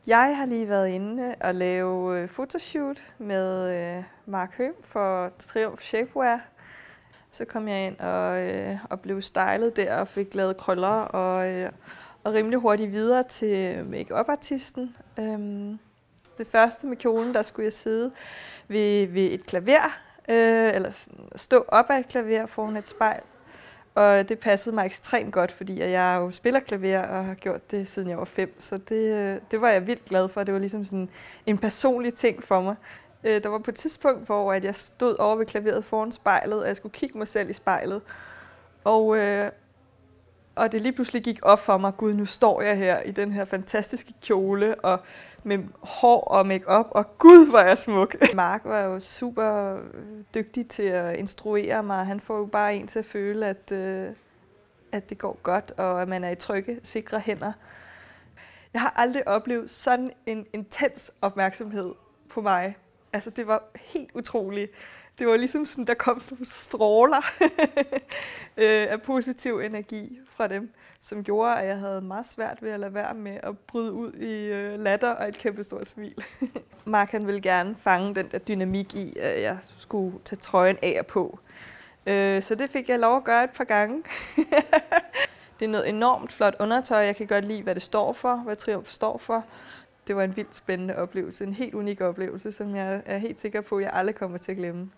Jeg har lige været inde og lave fotoshoot med Mark Høm for Triumf Shapewear. Så kom jeg ind og blev stylet der og fik lavet krøller og rimelig hurtigt videre til make-up-artisten. Det første med kjolen, der skulle jeg sidde ved et klaver, eller stå op ad et klaver foran et spejl. Og det passede mig ekstremt godt, fordi jeg jo spiller klaver og har gjort det siden jeg var 5. Så det var jeg vildt glad for. Det var ligesom sådan en personlig ting for mig. Der var på et tidspunkt, hvor jeg stod over ved klaveret foran spejlet, og jeg skulle kigge mig selv i spejlet. Og det lige pludselig gik op for mig, gud, nu står jeg her i den her fantastiske kjole, og med hår og make-up, og gud, hvor er jeg smuk. Mark var jo super dygtig til at instruere mig. Han får jo bare en til at føle, at det går godt, og at man er i trygge, sikre hænder. Jeg har aldrig oplevet sådan en intens opmærksomhed på mig. Altså, det var helt utroligt. Det var ligesom sådan, der kom sådan nogle stråler af positiv energi fra dem, som gjorde, at jeg havde meget svært ved at lade være med at bryde ud i latter og et kæmpestort smil. Mark han ville gerne fange den der dynamik i, at jeg skulle tage trøjen af og på. Så det fik jeg lov at gøre et par gange. Det er noget enormt flot undertøj. Jeg kan godt lide, hvad det står for, hvad Triumf står for. Det var en vildt spændende oplevelse, en helt unik oplevelse, som jeg er helt sikker på, at jeg aldrig kommer til at glemme.